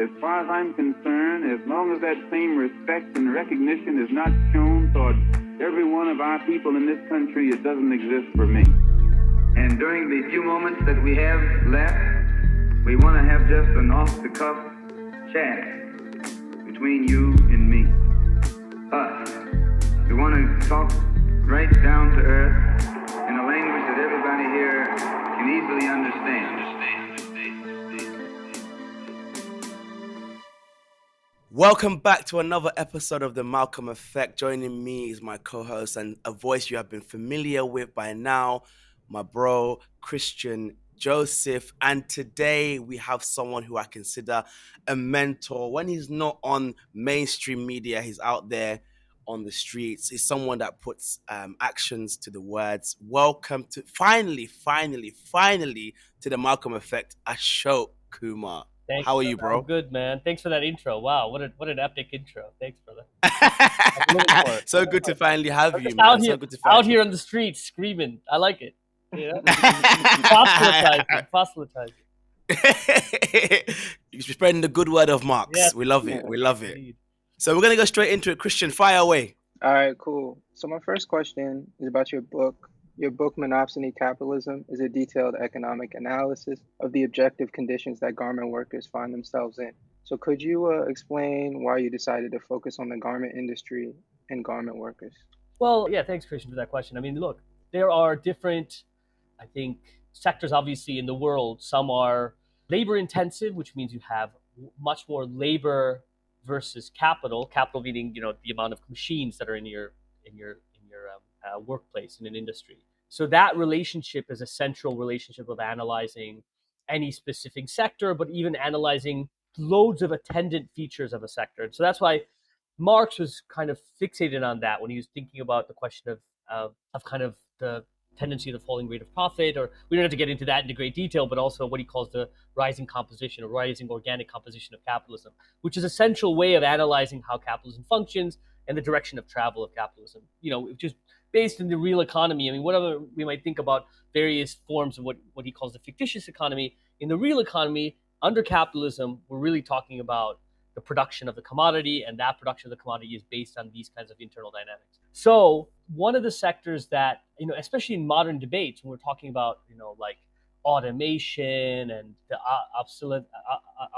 As far as I'm concerned, as long as that same respect and recognition is not shown toward every one of our people in this country, it doesn't exist for me. And during the few moments that we have left, we want to have just an off-the-cuff chat between you and me. Us. We want to talk right down to earth in a language that everybody here can easily understand. Welcome back to another episode of The Malcolm Effect. Joining me is my co-host and a voice you have been familiar with by now, my bro, Christian Joseph. And today we have someone who I consider a mentor. When he's not on mainstream media, he's out there on the streets. He's someone that puts actions to the words. Welcome to, finally, to The Malcolm Effect, Ashok Kumar. Thanks, How are you, bro? I'm good, man. Thanks for that intro. Wow, what an epic intro. Thanks, brother. So good to finally have you, man. So good to out here on the streets screaming. I like it. You know? Proselytizing. You're spreading the good word of Marx. Yes. We love it. We love it. Indeed. So we're going to go straight into it. Christian, fire away. All right, cool. So my first question is about your book. Your book, Monopsony Capitalism, is a detailed economic analysis of the objective conditions that garment workers find themselves in. So could you explain why you decided to focus on the garment industry and garment workers? Well, yeah, thanks, Christian, for that question. I mean, look, there are different, I think, sectors, obviously, in the world. Some are labor intensive, which means you have much more labor versus capital. Capital meaning, the amount of machines that are in your workplace in an industry. So that relationship is a central relationship of analyzing any specific sector, but even analyzing loads of attendant features of a sector. And so that's why Marx was kind of fixated on that when he was thinking about the question of kind of the tendency of the falling rate of profit, or we don't have to get into that in great detail, but also what he calls the rising composition or rising organic composition of capitalism, which is a central way of analyzing how capitalism functions and the direction of travel of capitalism, just based in the real economy. I mean, whatever we might think about various forms of what he calls the fictitious economy, in the real economy, under capitalism, we're really talking about the production of the commodity, and that production of the commodity is based on these kinds of internal dynamics. So one of the sectors that, especially in modern debates, when we're talking about, like automation and the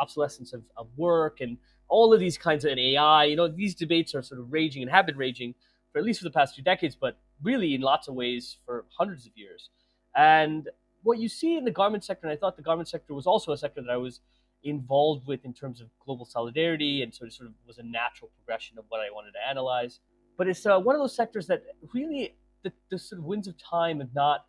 obsolescence of work and all of these kinds of AI, these debates are sort of raging and have been raging for at least for the past 2 decades, but really in lots of ways for hundreds of years. And what you see in the garment sector, and I thought the garment sector was also a sector that I was involved with in terms of global solidarity, and sort of was a natural progression of what I wanted to analyze. But it's one of those sectors that really the sort of winds of time have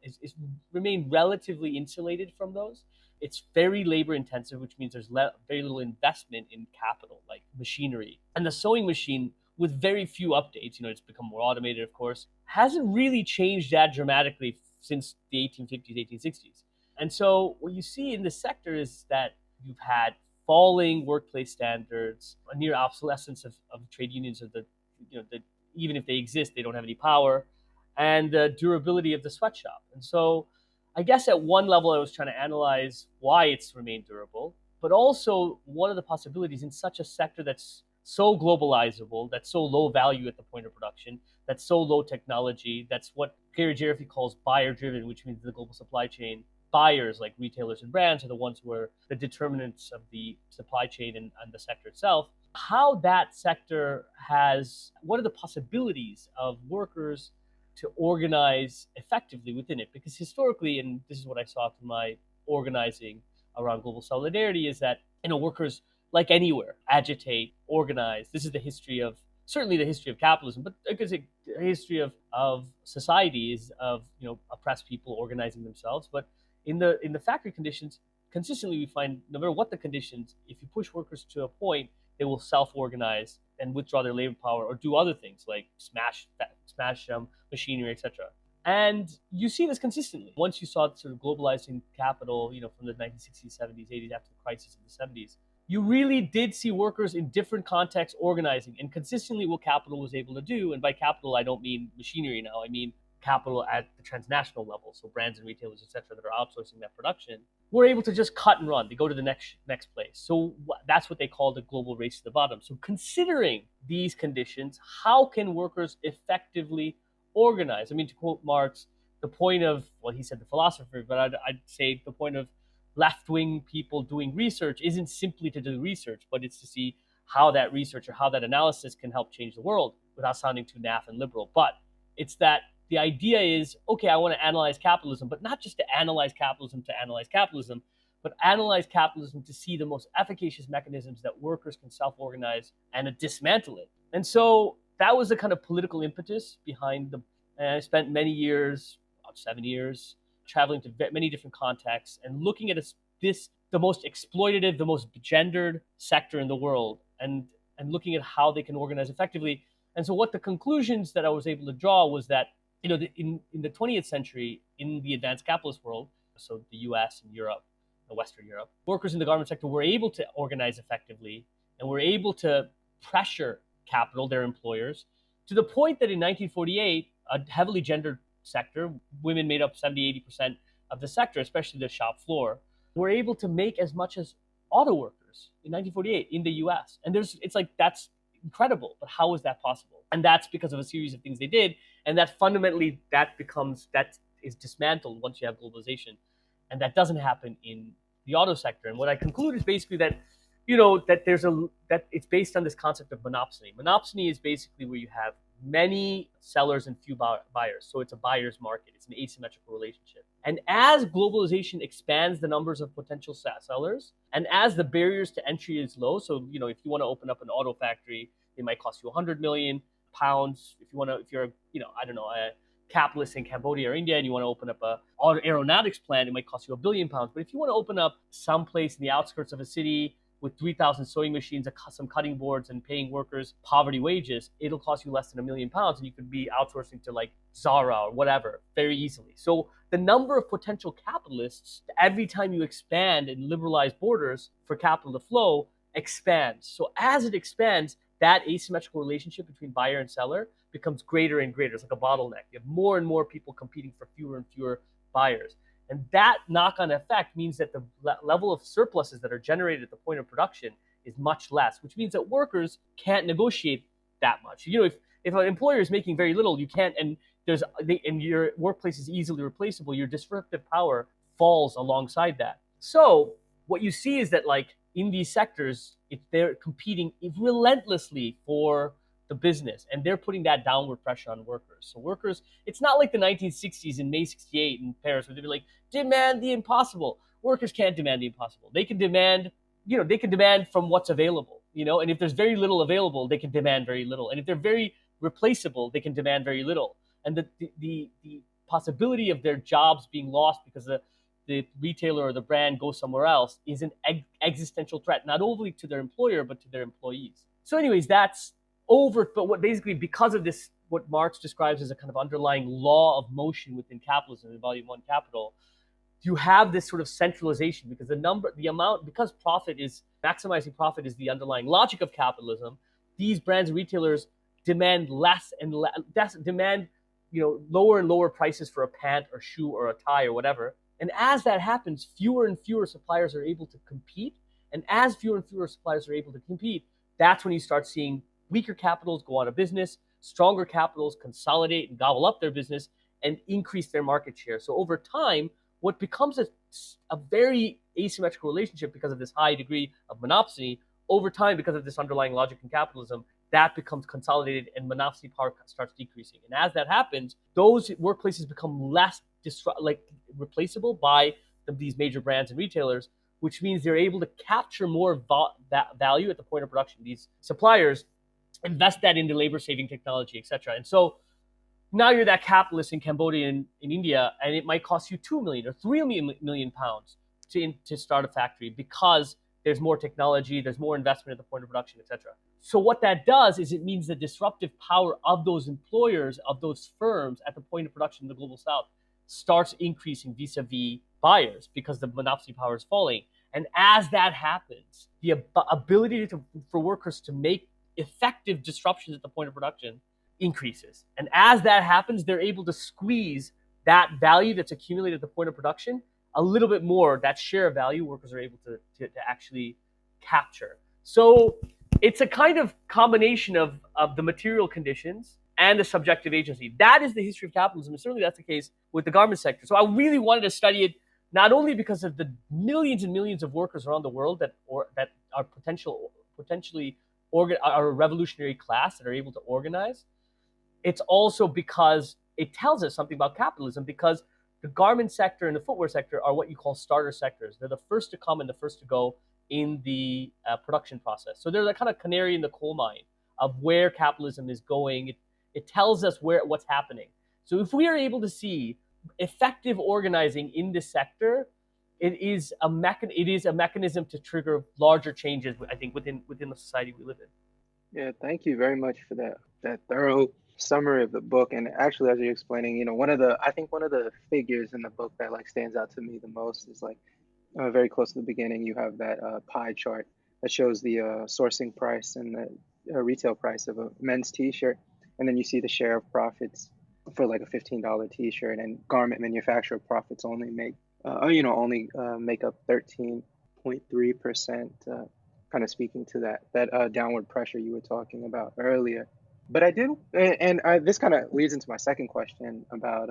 remained relatively insulated from those. It's very labor intensive, which means there's very little investment in capital, like machinery. And the sewing machine, with very few updates, it's become more automated, of course, hasn't really changed that dramatically since the 1850s, 1860s. And so what you see in this sector is that you've had falling workplace standards, a near obsolescence of trade unions, of that even if they exist, they don't have any power, and the durability of the sweatshop. And so I guess at one level, I was trying to analyze why it's remained durable, but also what are the possibilities in such a sector that's so globalizable, that's so low value at the point of production, that's so low technology, that's what Gary Jaffe calls buyer-driven, which means the global supply chain. Buyers, like retailers and brands, are the ones who are the determinants of the supply chain and the sector itself. How that sector what are the possibilities of workers to organize effectively within it? Because historically, and this is what I saw from my organizing around global solidarity, is that workers, like anywhere, agitate, organize. This is certainly the history of capitalism, but I could say the history of societies, of oppressed people organizing themselves. But in the factory conditions, consistently we find, no matter what the conditions, if you push workers to a point, they will self-organize and withdraw their labor power or do other things like smash machinery, etc. And you see this consistently. Once you saw sort of globalizing capital, from the 1960s, 70s, 80s, after the crisis of the 70s, you really did see workers in different contexts organizing, and consistently what capital was able to do. And by capital, I don't mean machinery now. I mean capital at the transnational level, so brands and retailers, et cetera, that are outsourcing that production. were able to just cut and run. They go to the next place. So that's what they call the global race to the bottom. So considering these conditions, how can workers effectively organize? I mean, to quote Marx, the point of, well, he said the philosopher, but I'd say the point of left-wing people doing research isn't simply to do research, but it's to see how that research or how that analysis can help change the world without sounding too naff and liberal. But it's that the idea is, okay, I want to analyze capitalism, but not just to analyze capitalism, but analyze capitalism to see the most efficacious mechanisms that workers can self-organize and dismantle it. And so that was the kind of political impetus behind and I spent many years, about 7 years, traveling to many different contexts and looking at the most exploitative, the most gendered sector in the world, and looking at how they can organize effectively. And so what the conclusions that I was able to draw was that, in the 20th century, in the advanced capitalist world, so the US and Europe, Western Europe, workers in the garment sector were able to organize effectively and were able to pressure capital, their employers, to the point that in 1948, a heavily gendered sector, women made up 70-80% of the sector, especially the shop floor, were able to make as much as auto workers in 1948 in the US. And it's like, that's incredible, but how is that possible? And that's because of a series of things they did, and that fundamentally that is dismantled once you have globalization, and that doesn't happen in the auto sector. And what I conclude is basically that, that it's based on this concept of monopsony. Monopsony is basically where you have many sellers and few buyers. So it's a buyer's market. It's an asymmetrical relationship. And as globalization expands the numbers of potential sellers, and as the barriers to entry is low, so if you want to open up an auto factory, it might cost you 100 million pounds. If you're a capitalist in Cambodia or India and you want to open up a aeronautics plant, it might cost you £1 billion. But if you want to open up someplace in the outskirts of a city with 3,000 sewing machines, some cutting boards, and paying workers poverty wages, it'll cost you less than £1 million, and you could be outsourcing to like Zara or whatever very easily. So the number of potential capitalists, every time you expand and liberalize borders for capital to flow, expands. So as it expands, that asymmetrical relationship between buyer and seller becomes greater and greater. It's like a bottleneck. You have more and more people competing for fewer and fewer buyers. And that knock-on effect means that the level of surpluses that are generated at the point of production is much less, which means that workers can't negotiate that much. If an employer is making very little, you can't, and your workplace is easily replaceable, your disruptive power falls alongside that. So what you see is that, like, in these sectors, they're competing relentlessly for the business, and they're putting that downward pressure on workers. So workers, it's not like the 1960s in May 68 in Paris where they'd be like, demand the impossible. Workers can't demand the impossible. They can demand, from what's available, and if there's very little available, they can demand very little. And if they're very replaceable, they can demand very little. And the possibility of their jobs being lost because the retailer or the brand goes somewhere else is an existential threat, not only to their employer, but to their employees. So anyways, that's over, but because of this, what Marx describes as a kind of underlying law of motion within capitalism in Volume 1 Capital, you have this sort of centralization because because maximizing profit is the underlying logic of capitalism. These brands and retailers demand less and less, demand, lower and lower prices for a pant or shoe or a tie or whatever. And as that happens, fewer and fewer suppliers are able to compete. And as fewer and fewer suppliers are able to compete, that's when you start seeing weaker capitals go out of business, stronger capitals consolidate and gobble up their business and increase their market share. So over time, what becomes a very asymmetrical relationship because of this high degree of monopsony, over time, because of this underlying logic in capitalism, that becomes consolidated and monopsony power starts decreasing. And as that happens, those workplaces become less replaceable by these major brands and retailers, which means they're able to capture more value at the point of production. These suppliers invest that into labor-saving technology, etc. And so now you're that capitalist in Cambodia and in India, and it might cost you 2 million or 3 million pounds to start a factory because there's more technology, there's more investment at the point of production, etc. So what that does is it means the disruptive power of those employers, of those firms at the point of production in the global south starts increasing vis-a-vis buyers because the monopsony power is falling. And as that happens, the ability for workers to make effective disruptions at the point of production increases. And as that happens, they're able to squeeze that value that's accumulated at the point of production a little bit more, that share of value workers are able to actually capture. So it's a kind of combination of the material conditions and the subjective agency. That is the history of capitalism, and certainly that's the case with the garment sector. So I really wanted to study it, not only because of the millions and millions of workers around the world that are potentially are a revolutionary class that are able to organize. It's also because it tells us something about capitalism, because the garment sector and the footwear sector are what you call starter sectors. They're the first to come and the first to go in the production process. So they're the kind of canary in the coal mine of where capitalism is going. It tells us what's happening. So if we are able to see effective organizing in this sector, it is a mechanism to trigger larger changes, I think, within the society we live in. Yeah, thank you very much for that thorough summary of the book. And actually, as you're explaining, one of the figures in the book that like stands out to me the most is like very close to the beginning. You have that pie chart that shows the sourcing price and the retail price of a men's T-shirt, and then you see the share of profits for like a $15 T-shirt, and garment manufacturer profits only make make up 13.3%. Kind of speaking to that downward pressure you were talking about earlier. But I did, and this kind of leads into my second question about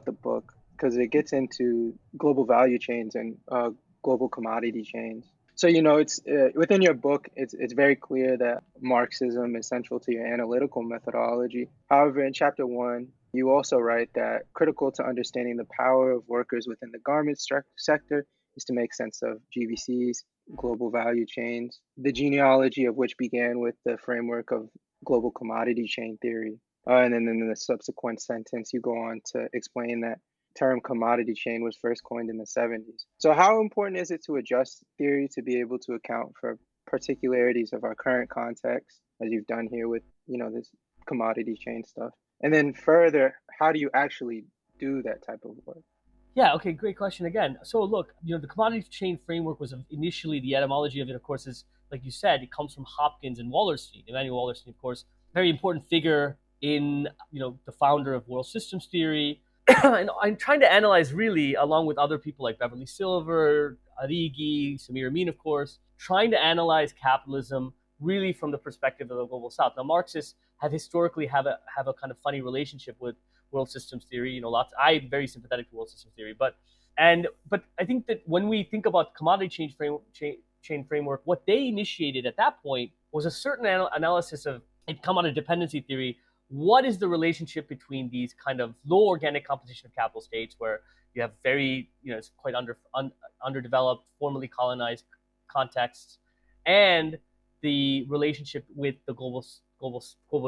the book, because it gets into global value chains and global commodity chains. So it's within your book, it's very clear that Marxism is central to your analytical methodology. However, in chapter 1, you also write that critical to understanding the power of workers within the garment sector is to make sense of GVCs, global value chains, the genealogy of which began with the framework of global commodity chain theory. And then in the subsequent sentence, you go on to explain that term commodity chain was first coined in the 70s. So how important is it to adjust theory to be able to account for particularities of our current context, as you've done here with, this commodity chain stuff? And then further, how do you actually do that type of work? Yeah, okay, great question again. So look, the commodity chain framework was initially, the etymology of it, of course, is, like you said, it comes from Hopkins and Wallerstein. Immanuel Wallerstein, of course, very important figure in, the founder of world systems theory. And I'm trying to analyze, really, along with other people like Beverly Silver, Arrighi, Samir Amin, of course, trying to analyze capitalism really from the perspective of the global South. Now, Marxists have historically have a kind of funny relationship with world systems theory. I'm very sympathetic to world systems theory, but I think that when we think about commodity chain framework, what they initiated at that point was a certain analysis of, it come out of dependency theory. What is the relationship between these kind of low organic composition of capital states, where you have very, it's quite underdeveloped, formerly colonized contexts, and the relationship with the global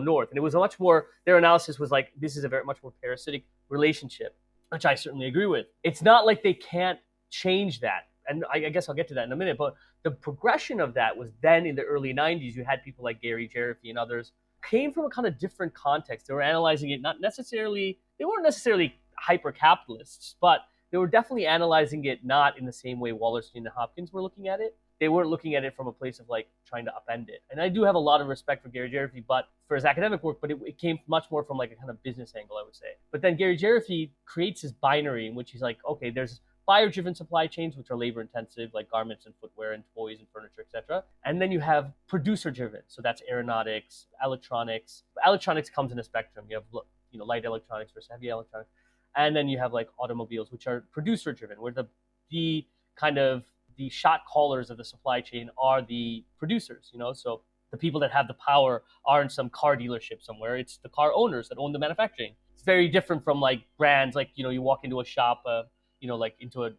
north? And it was a much more, their analysis was like, this is a very much more parasitic relationship, which I certainly agree with. It's not like they can't change that, and I guess I'll get to that in a minute, but the progression of that was then in the early 90s. You had people like Gary Jaffe and others came from a kind of different context. They were analyzing it, they weren't necessarily hyper-capitalists, but they were definitely analyzing it not in the same way Wallerstein and Hopkins were looking at it. They weren't looking at it from a place of like trying to upend it. And I do have a lot of respect for Gary Jaffe, but for his academic work, but it came much more from like a kind of business angle, I would say. But then Gary Jaffe creates this binary in which he's like, okay, there's buyer-driven supply chains, which are labor-intensive, like garments and footwear and toys and furniture, etc. And then you have producer-driven, so that's aeronautics, electronics. Electronics comes in a spectrum. You have light electronics versus heavy electronics, and then you have like automobiles, which are producer-driven, where the kind of the shot callers of the supply chain are the producers. So the people that have the power aren't some car dealership somewhere. It's the car owners that own the manufacturing. It's very different from like brands, like you walk into a shop. Like into a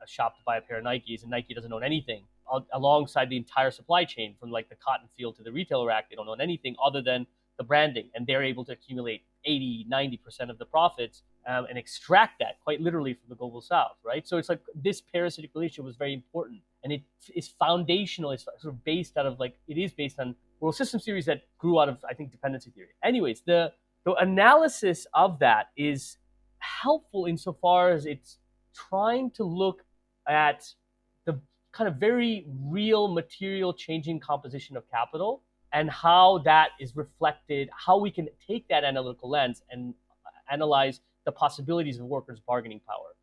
shop to buy a pair of Nikes, and Nike doesn't own anything. Alongside the entire supply chain, from like the cotton field to the retail rack, they don't own anything other than the branding, and they're able to accumulate 80-90% of the profits and extract that quite literally from the global South, right? So it's like this parasitic relationship was very important, and it is foundational. It's sort of based out of it is based on world systems theories that grew out of, I think, dependency theory. Anyways, the analysis of that is helpful insofar as it's trying to look at the kind of very real material changing composition of capital, and how that is reflected, how we can take that analytical lens and analyze the possibilities of workers' bargaining power.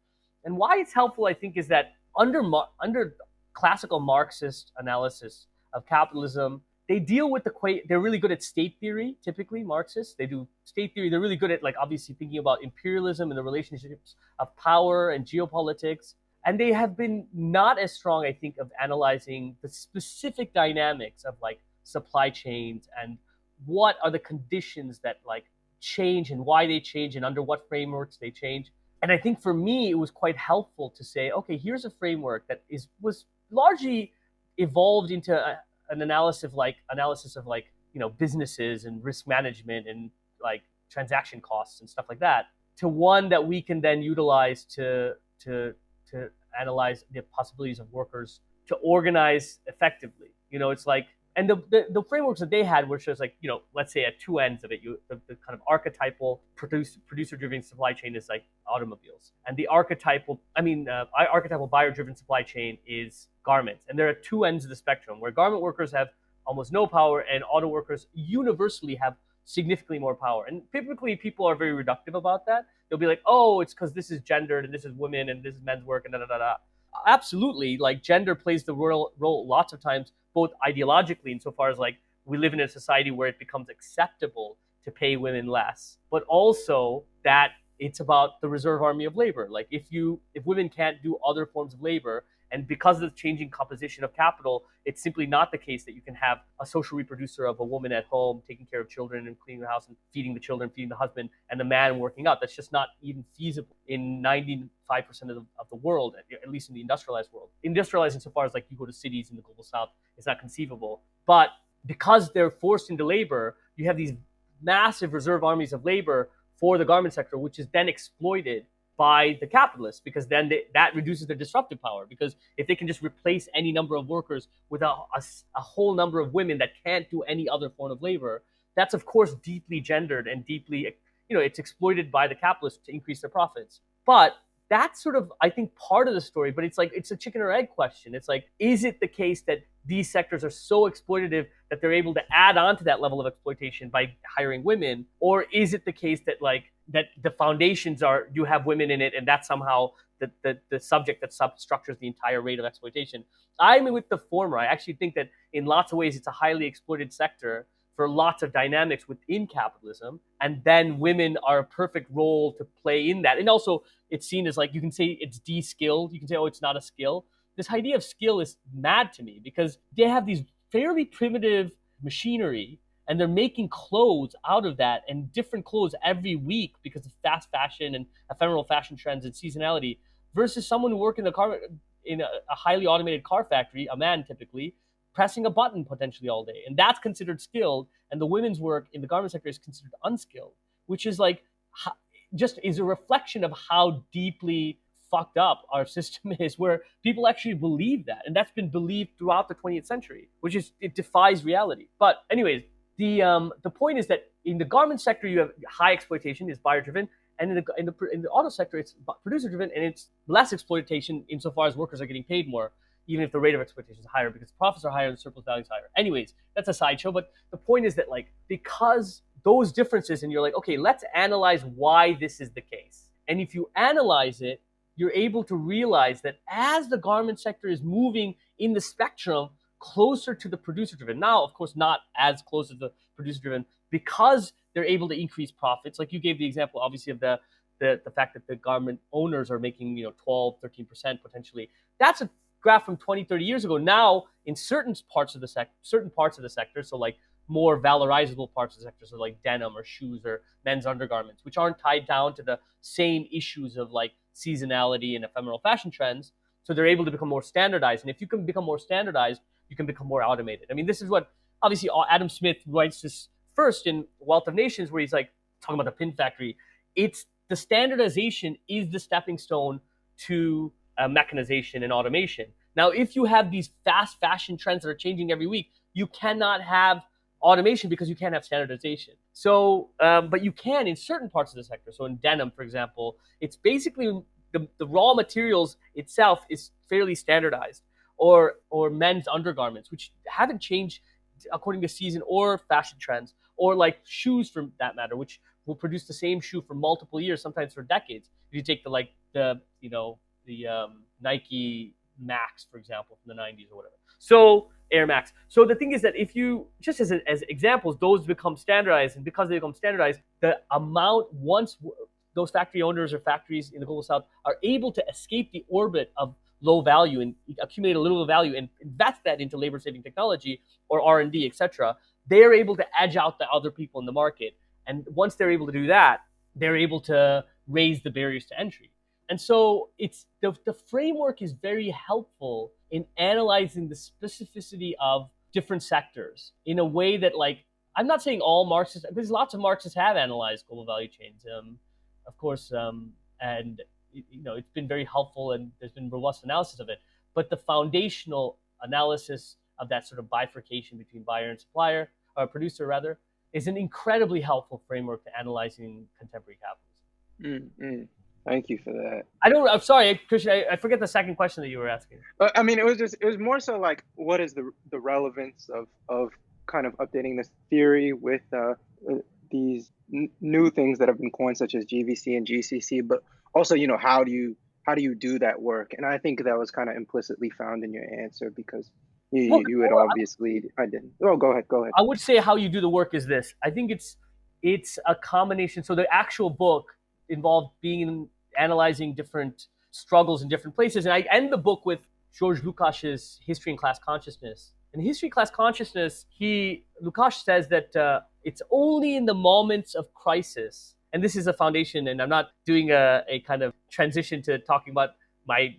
And why it's helpful, I think, is that under classical Marxist analysis of capitalism, they deal with they're really good at state theory. Typically, Marxists, they do state theory. They're really good at, like, obviously thinking about imperialism and the relationships of power and geopolitics. And they have been not as strong, I think, of analyzing the specific dynamics of, like, supply chains and what are the conditions that, like, change and why they change and under what frameworks they change. And I think for me, it was quite helpful to say, okay, here's a framework that was largely evolved into an analysis of, like, businesses and risk management and, like, transaction costs and stuff like that, to one that we can then utilize to analyze the possibilities of workers to organize effectively. It's like, and the frameworks that they had were just like, let's say at two ends of it, the kind of archetypal producer-driven supply chain is like automobiles, and the archetypal buyer-driven supply chain is garments. And there are two ends of the spectrum where garment workers have almost no power and auto workers universally have significantly more power. And typically people are very reductive about that. They'll be like, oh, it's because this is gendered and this is women and this is men's work and da da da da. Absolutely, like, gender plays the role lots of times, both ideologically insofar as, like, we live in a society where it becomes acceptable to pay women less, but also that it's about the reserve army of labor. Like, if women can't do other forms of labor, and because of the changing composition of capital, it's simply not the case that you can have a social reproducer of a woman at home taking care of children and cleaning the house and feeding the children, feeding the husband, and the man working out. That's just not even feasible in 95% of the world, at least in the industrialized world. Industrialized insofar as, like, you go to cities in the global south, it's not conceivable. But because they're forced into labor, you have these massive reserve armies of labor for the garment sector, which is then exploited by the capitalists, because then that reduces their disruptive power. Because if they can just replace any number of workers with a whole number of women that can't do any other form of labor, that's of course deeply gendered and deeply, it's exploited by the capitalists to increase their profits. But that's sort of, I think, part of the story. But it's like, it's a chicken or egg question. It's like, is it the case that these sectors are so exploitative that they're able to add on to that level of exploitation by hiring women? Or is it the case that, like, that the foundations are, you have women in it and that's somehow the subject that substructures the entire rate of exploitation? I'm with the former. I actually think that in lots of ways it's a highly exploited sector for lots of dynamics within capitalism, and then women are a perfect role to play in that. And also, it's seen as, like, you can say it's de-skilled. You can say, oh, it's not a skill. This idea of skill is mad to me, because they have these fairly primitive machinery and they're making clothes out of that, and different clothes every week because of fast fashion and ephemeral fashion trends and seasonality, versus someone who works in a highly automated car factory, a man typically, pressing a button potentially all day. And that's considered skilled, and the women's work in the garment sector is considered unskilled, which is like, just is a reflection of how deeply fucked up our system is, where people actually believe that. And that's been believed throughout the 20th century, which is, it defies reality. But anyways, the point is that in the garment sector, you have high exploitation, is buyer driven. And in the auto sector, it's producer driven, and it's less exploitation insofar as workers are getting paid more, even if the rate of exploitation is higher, because profits are higher and the surplus value is higher. Anyways, that's a sideshow. But the point is that, like, because those differences, and you're like, okay, let's analyze why this is the case. And if you analyze it, you're able to realize that as the garment sector is moving in the spectrum closer to the producer-driven, now, of course, not as close as the producer-driven, because they're able to increase profits. Like you gave the example, obviously, of the fact that the garment owners are making, 12, 13% potentially. That's a graph from 20, 30 years ago. Now, in certain parts of the sector, so like more valorizable parts of the sector, so like denim or shoes or men's undergarments, which aren't tied down to the same issues of like seasonality and ephemeral fashion trends. So they're able to become more standardized. And if you can become more standardized, you can become more automated. I mean, this is what obviously Adam Smith writes this first in Wealth of Nations, where he's like talking about the pin factory. It's the standardization is the stepping stone to mechanization and automation. Now, if you have these fast fashion trends that are changing every week, you cannot have automation because you can't have standardization. So, but you can in certain parts of the sector. So in denim, for example, it's basically the raw materials itself is fairly standardized, or men's undergarments, which haven't changed according to season or fashion trends, or like shoes for that matter, which will produce the same shoe for multiple years, sometimes for decades. If you take the Nike Max, for example, from the 90s or whatever. So Air Max. So the thing is that if you, just as examples, those become standardized, and because they become standardized, the amount, once those factory owners or factories in the global south are able to escape the orbit of low value and accumulate a little value and invest that into labor saving technology or R&D, etc., they're able to edge out the other people in the market. And once they're able to do that, they're able to raise the barriers to entry. And so it's the framework is very helpful in analyzing the specificity of different sectors in a way that, like, I'm not saying all Marxists, because lots of Marxists have analyzed global value chains, of course, and it's been very helpful, and there's been robust analysis of it. But the foundational analysis of that sort of bifurcation between buyer and supplier, or producer rather, is an incredibly helpful framework to analyzing contemporary capitalism. Mm-hmm. Thank you for that. I'm sorry, Christian, I forget the second question that you were asking. I mean, it was more so like, what is the relevance of kind of updating this theory with these new things that have been coined, such as GVC and GCC, but also, how do you do that work? And I think that was kind of implicitly found in your answer, because you had obviously, I didn't. Oh, go ahead. I would say how you do the work is this. I think it's a combination. So the actual book involved analyzing different struggles in different places. And I end the book with George Lukács's History and Class Consciousness. In History and Class Consciousness, Lukács says that it's only in the moments of crisis, and this is a foundation, and I'm not doing a kind of transition to talking about my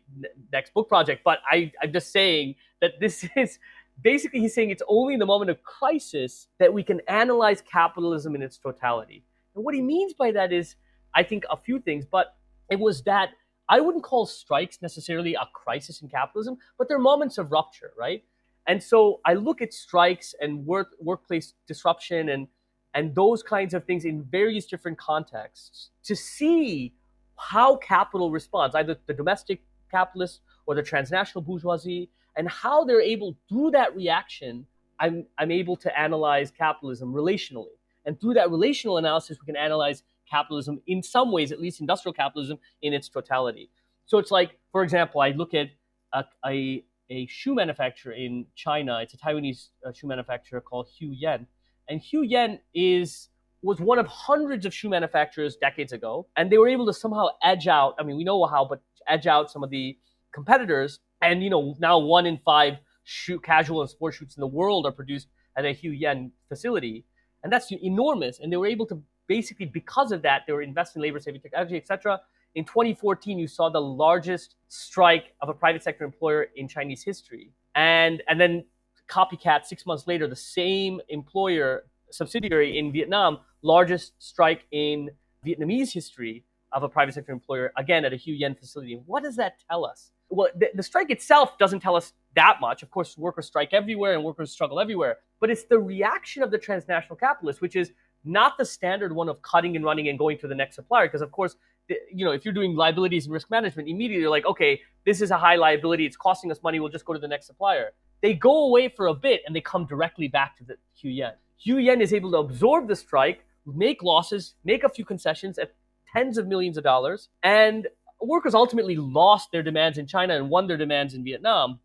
next book project, but I'm just saying that this is basically, he's saying it's only in the moment of crisis that we can analyze capitalism in its totality. And what he means by that is, I think, a few things, but it was that I wouldn't call strikes necessarily a crisis in capitalism, but they're moments of rupture, right? And so I look at strikes and workplace disruption and those kinds of things in various different contexts to see how capital responds, either the domestic capitalist or the transnational bourgeoisie, and how they're able, through that reaction, I'm able to analyze capitalism relationally. And through that relational analysis, we can analyze capitalism, in some ways, at least industrial capitalism, in its totality. So it's like, for example, I look at a shoe manufacturer in China. It's a Taiwanese shoe manufacturer called Hue Yen. And Hue Yen was one of hundreds of shoe manufacturers decades ago. And they were able to somehow edge out, I mean, we know how, but edge out some of the competitors. And, now 1 in 5 casual and sports shoes in the world are produced at a Hue Yen facility. And that's enormous. And they were able to basically, because of that, they were investing in labor-saving technology, etc. In 2014, you saw the largest strike of a private sector employer in Chinese history. And then copycat, 6 months later, the same employer, subsidiary in Vietnam, largest strike in Vietnamese history of a private sector employer, again, at a Hue Yen facility. What does that tell us? Well, the strike itself doesn't tell us that much. Of course, workers strike everywhere and workers struggle everywhere. But it's the reaction of the transnational capitalists, which is not the standard one of cutting and running and going to the next supplier. Because, of course, if you're doing liabilities and risk management, immediately you're like, okay, this is a high liability. It's costing us money. We'll just go to the next supplier. They go away for a bit and they come directly back to the Hue Yen. Hue Yen is able to absorb the strike, make losses, make a few concessions at tens of millions of dollars. And workers ultimately lost their demands in China and won their demands in Vietnam,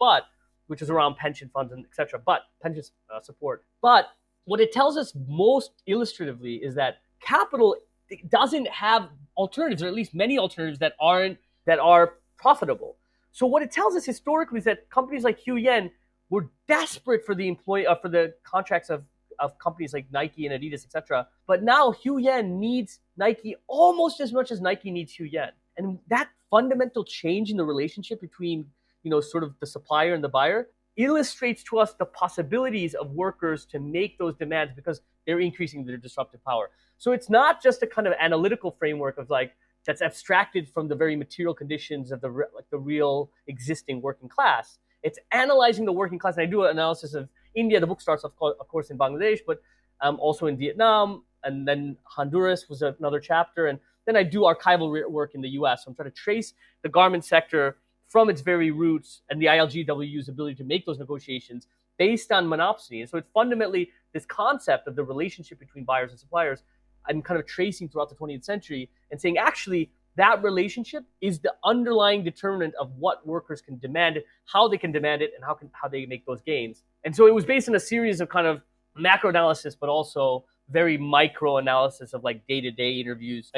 which is around pension funds and etc. But pension support. But what it tells us most illustratively is that capital doesn't have alternatives, or at least many alternatives that are profitable. So what it tells us historically is that companies like Hue Yen were desperate for the contracts of companies like Nike and Adidas, etc. But now Hue Yen needs Nike almost as much as Nike needs Hue Yen. And that fundamental change in the relationship between, sort of the supplier and the buyer illustrates to us the possibilities of workers to make those demands because they're increasing their disruptive power. So it's not just a kind of analytical framework of that's abstracted from the very material conditions of the real existing working class. It's analyzing the working class. And I do an analysis of India. The book starts, of course, in Bangladesh, but also in Vietnam. And then Honduras was another chapter. And then I do archival work in the US. So I'm trying to trace the garment sector from its very roots and the ILGW's ability to make those negotiations based on monopsony. And so it's fundamentally this concept of the relationship between buyers and suppliers I'm kind of tracing throughout the 20th century and saying, actually, that relationship is the underlying determinant of what workers can demand, how they can demand it, and how they make those gains. And so it was based on a series of kind of macro analysis, but also very micro analysis of like day-to-day interviews.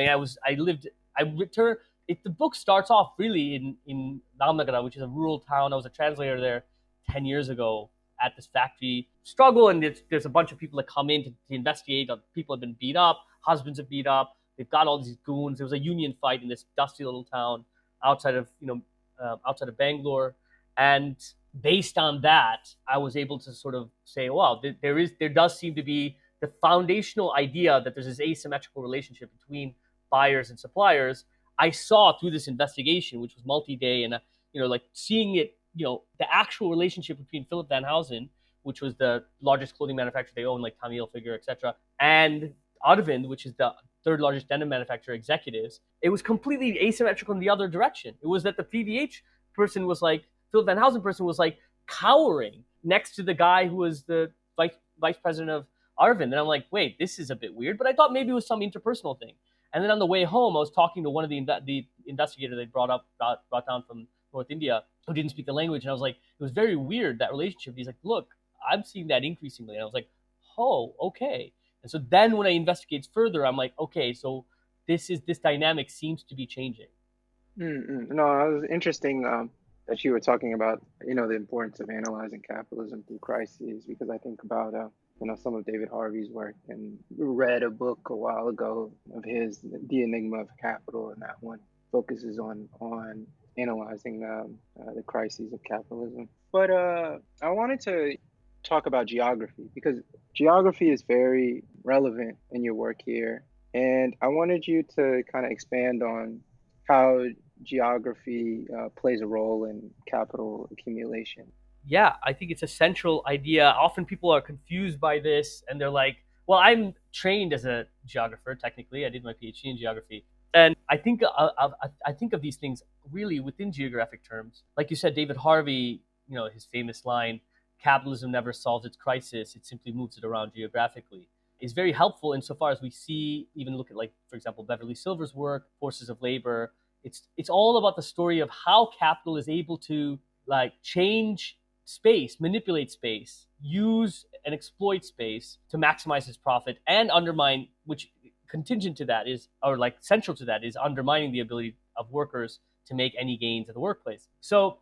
The book starts off really in Damnagara, which is a rural town. I was a translator there 10 years ago at this factory struggle, and there's a bunch of people that come in to investigate. People have been beat up, husbands have beat up, they've got all these goons. There was a union fight in this dusty little town outside of Bangalore, and based on that, I was able to sort of say, wow, there does seem to be the foundational idea that there's this asymmetrical relationship between buyers and suppliers. I saw through this investigation, which was multi-day, and like seeing it, the actual relationship between Philip Van Housen, which was the largest clothing manufacturer they own, like Tommy Hilfiger, etc., and Arvind, which is the third largest denim manufacturer, executives. It was completely asymmetrical in the other direction. It was that the PVH person was like, Philip Van Housen person was like cowering next to the guy who was the vice president of Arvind. And I'm like, wait, this is a bit weird. But I thought maybe it was some interpersonal thing. And then on the way home, I was talking to one of the investigator they brought down from North India, who didn't speak the language. And I was like, it was very weird, that relationship. He's like, look, I'm seeing that increasingly. And I was like, oh, okay. And so then when I investigate further, I'm like, okay, so this dynamic seems to be changing. Mm-mm. No, it was interesting that you were talking about, the importance of analyzing capitalism through crises, because I think about, some of David Harvey's work, and read a book a while ago of his, The Enigma of Capital, and that one focuses on analyzing the crises of capitalism. But I wanted to talk about geography, because geography is very relevant in your work here. And I wanted you to kind of expand on how geography plays a role in capital accumulation. Yeah, I think it's a central idea. Often people are confused by this, and they're like, well, I'm trained as a geographer, technically. I did my PhD in geography. And I think of these things really within geographic terms. Like you said, David Harvey, his famous line, capitalism never solves its crisis, it simply moves it around geographically, is very helpful insofar as we see, even look at, like, for example, Beverly Silver's work, Forces of Labor. It's all about the story of how capital is able to like change space, manipulate space, use and exploit space to maximize its profit, and undermine, which contingent to that is, or like central to that is, undermining the ability of workers to make any gains at the workplace. So,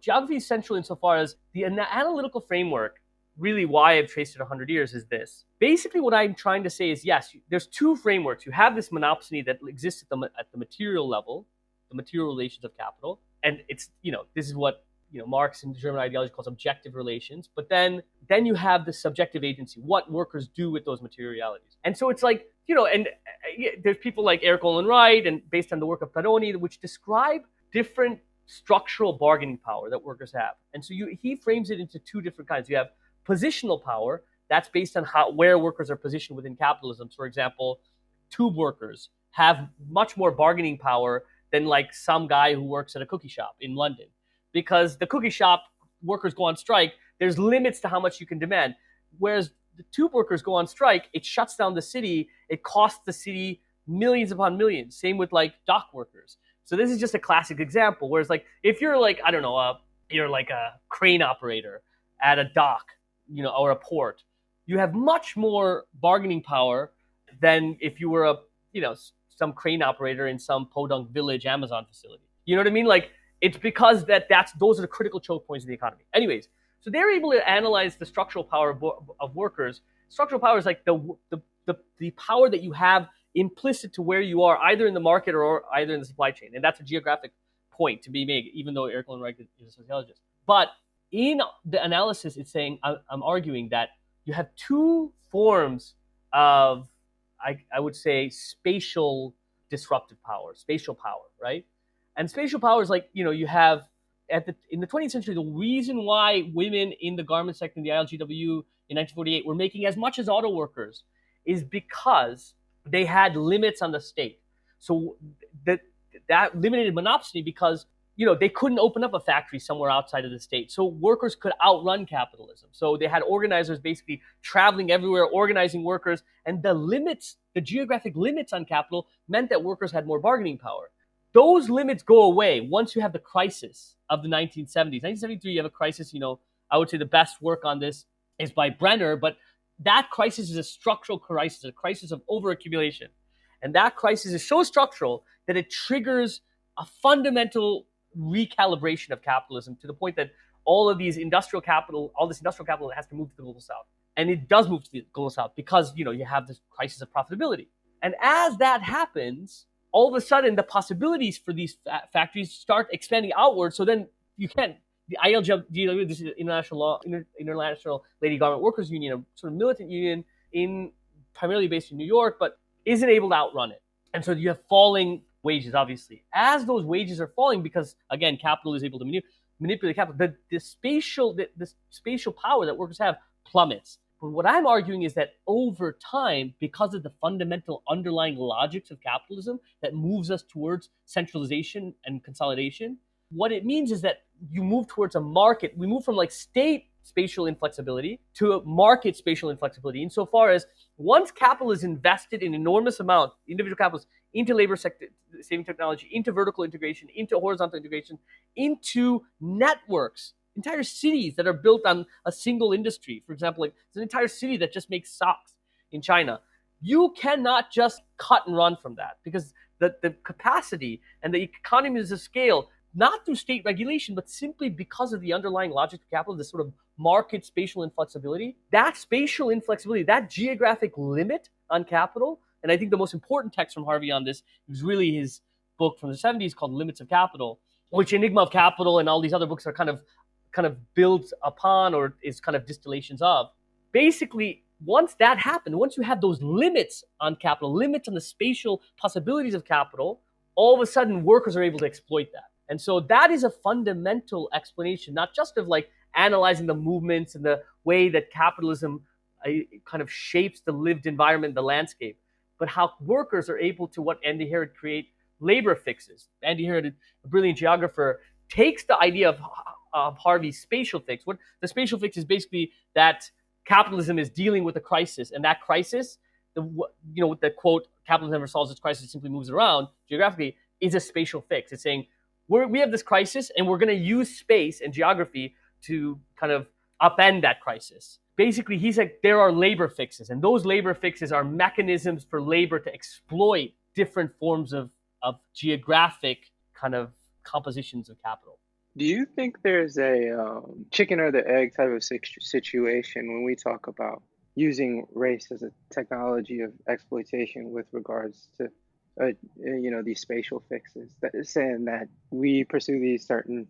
geography is central insofar as the analytical framework. Really, why I've traced it 100 years is this. Basically, what I'm trying to say is, yes, there's two frameworks. You have this monopsony that exists at the material level, the material relations of capital, and it's this is what Marx in German ideology calls objective relations. But then you have the subjective agency, what workers do with those materialities. And so it's like and there's people like Eric Olin Wright, and based on the work of Peroni, which describe different structural bargaining power that workers have. And so he frames it into two different kinds. You have positional power, that's based on where workers are positioned within capitalism. So, for example, tube workers have much more bargaining power than like some guy who works at a cookie shop in London, because the cookie shop workers go on strike. There's limits to how much you can demand. Whereas the tube workers go on strike, it shuts down the city. It costs the city millions upon millions. Same with like dock workers. So this is just a classic example. Whereas like if you're like, I don't know, you're like a crane operator at a dock, or a port, you have much more bargaining power than if you were some crane operator in some podunk village Amazon facility. You know what I mean? Like, it's because those are the critical choke points in the economy. Anyways, so they're able to analyze the structural power of workers. Structural power is like the power that you have implicit to where you are, either in the market or either in the supply chain. And that's a geographic point to be made, even though Eric Olin Wright is a sociologist. But in the analysis, it's saying, I'm arguing that you have two forms of, I would say, spatial disruptive power, spatial power, right? And spatial power is like, you have in the 20th century, the reason why women in the garment sector in the ILGW in 1948 were making as much as auto workers is because they had limits on the state. So that limited monopsony because they couldn't open up a factory somewhere outside of the state. So workers could outrun capitalism. So they had organizers basically traveling everywhere, organizing workers. And the geographic limits on capital meant that workers had more bargaining power. those limits go away once you have the crisis of the 1970s. 1973, you have a crisis, I would say the best work on this is by Brenner, but that crisis is a structural crisis, a crisis of overaccumulation. And that crisis is so structural that it triggers a fundamental recalibration of capitalism to the point that all this industrial capital has to move to the global south. And it does move to the global south because, you have this crisis of profitability. And as that happens, all of a sudden the possibilities for these factories start expanding outward. So then you can't, the ILGW, this is International Lady Garment Workers Union, a sort of militant union primarily based in New York, but isn't able to outrun it. And so you have falling wages, obviously. As those wages are falling, because again, capital is able to manipulate capital, the spatial power that workers have plummets. But what I'm arguing is that over time, because of the fundamental underlying logics of capitalism that moves us towards centralization and consolidation, what it means is that you move towards a market. We move from like state spatial inflexibility to a market spatial inflexibility, insofar as once capital is invested in enormous amount, individual capitalists, into labor saving technology, into vertical integration, into horizontal integration, into networks, entire cities that are built on a single industry. For example, like there's an entire city that just makes socks in China. You cannot just cut and run from that, because the capacity and the economies of scale, not through state regulation, but simply because of the underlying logic of capital, this sort of market spatial inflexibility, that spatial inflexibility, that geographic limit on capital. And I think the most important text from Harvey on this is really his book from the 70s called Limits of Capital, which Enigma of Capital and all these other books are kind of built upon, or is kind of distillations of. Basically, once that happened, once you have those limits on capital, limits on the spatial possibilities of capital, all of a sudden workers are able to exploit that. And so that is a fundamental explanation, not just of like analyzing the movements and the way that capitalism kind of shapes the lived environment, the landscape, but how workers are able to, what Andy Herod create, labor fixes. Andy Herod, a brilliant geographer, takes the idea of Harvey's spatial fix. What the spatial fix is basically that capitalism is dealing with a crisis, and that crisis, with the quote, capitalism never solves its crisis, it simply moves it around geographically, is a spatial fix. It's saying, we have this crisis, and we're going to use space and geography to kind of upend that crisis. Basically, he's like, there are labor fixes, and those labor fixes are mechanisms for labor to exploit different forms of geographic kind of compositions of capital. Do you think there's a chicken or the egg type of situation when we talk about using race as a technology of exploitation with regards to these spatial fixes, that is saying that we pursue these certain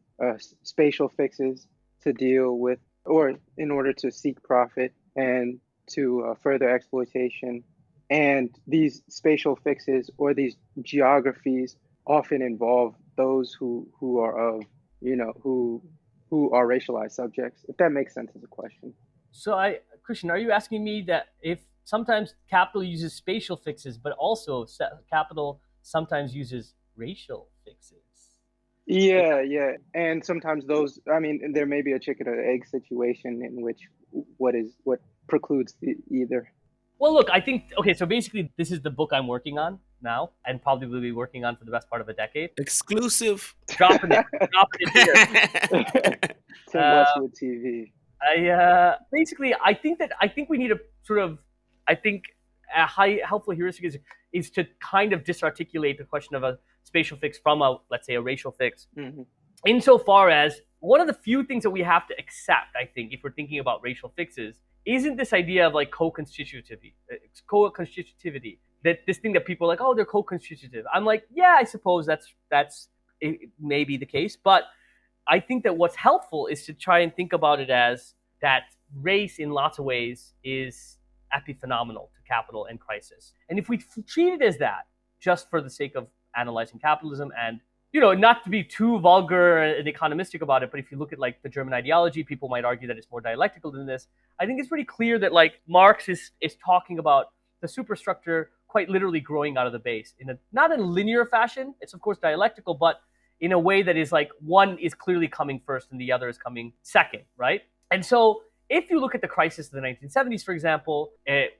spatial fixes to deal with, or in order to seek profit and to further exploitation, and these spatial fixes or these geographies often involve those who are of who are racialized subjects, if that makes sense as a question. So Christian, are you asking me that if sometimes capital uses spatial fixes, but also capital sometimes uses racial fixes? Yeah. And sometimes those, there may be a chicken or egg situation in which what precludes either. Well, look, I think, okay, so basically this is the book I'm working on now, and probably will be working on for the best part of a decade. Exclusive. Dropping it here. Tim Westwood TV. I think we need a sort of, a helpful heuristic is to kind of disarticulate the question of a spatial fix from let's say a racial fix. Mm-hmm. Insofar as one of the few things that we have to accept, I think, if we're thinking about racial fixes, isn't this idea of like co-constitutivity, that this thing that people are like, oh, they're co-constitutive. I'm like, yeah, I suppose that's it may be the case, but I think that what's helpful is to try and think about it as that race in lots of ways is epiphenomenal to capital and crisis. And if we treat it as that, just for the sake of analyzing capitalism and, not to be too vulgar and economistic about it, but if you look at like the German ideology, people might argue that it's more dialectical than this. I think it's pretty clear that like Marx is talking about the superstructure quite literally growing out of the base not in a linear fashion. It's of course dialectical, but in a way that is like one is clearly coming first and the other is coming second, right? And so if you look at the crisis of the 1970s, for example, I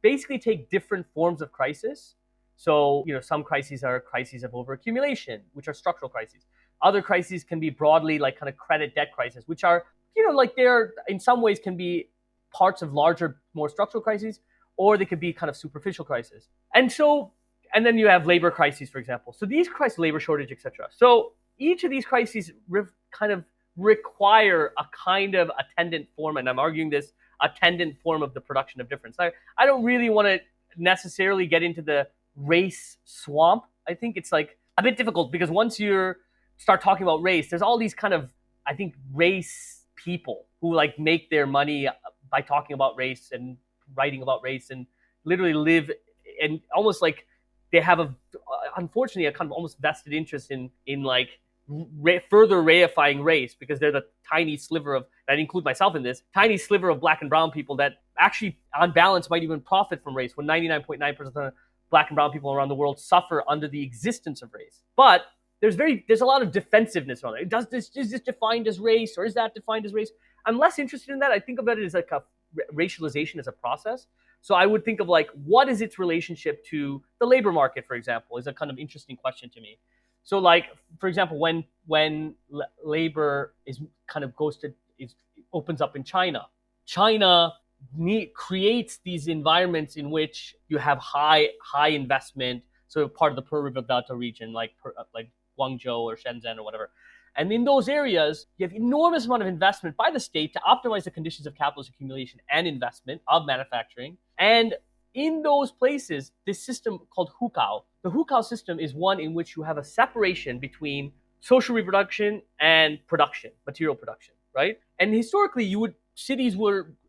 basically take different forms of crisis So, some crises are crises of overaccumulation, which are structural crises. Other crises can be broadly like kind of credit debt crisis, which are, like they're in some ways can be parts of larger, more structural crises, or they could be kind of superficial crises. And then you have labor crises, for example. So these crises, labor shortage, etc. So each of these crises kind of require a kind of attendant form, and I'm arguing this attendant form of the production of difference. I don't really want to necessarily get into the race swamp. I think it's like a bit difficult because once you start talking about race, there's all these kind of, I think, race people who like make their money by talking about race and writing about race and literally live and almost like they have unfortunately a kind of almost vested interest in like further reifying race because they're the tiny sliver of, that include myself in this, tiny sliver of black and brown people that actually on balance might even profit from race when 99.9% of black and brown people around the world suffer under the existence of race. But there's a lot of defensiveness on it. Is this defined as race or is that defined as race? I'm less interested in that. I think about it as like a racialization as a process. So I would think of like, what is its relationship to the labor market, for example, is a kind of interesting question to me. So like, for example, when labor is kind of opens up in China creates these environments in which you have high investment, so part of the Pearl River Delta region, like Guangzhou or Shenzhen or whatever. And in those areas, you have enormous amount of investment by the state to optimize the conditions of capitalist accumulation and investment of manufacturing. And in those places, this system called hukao, the hukao system is one in which you have a separation between social reproduction and production, material production, right? And historically, cities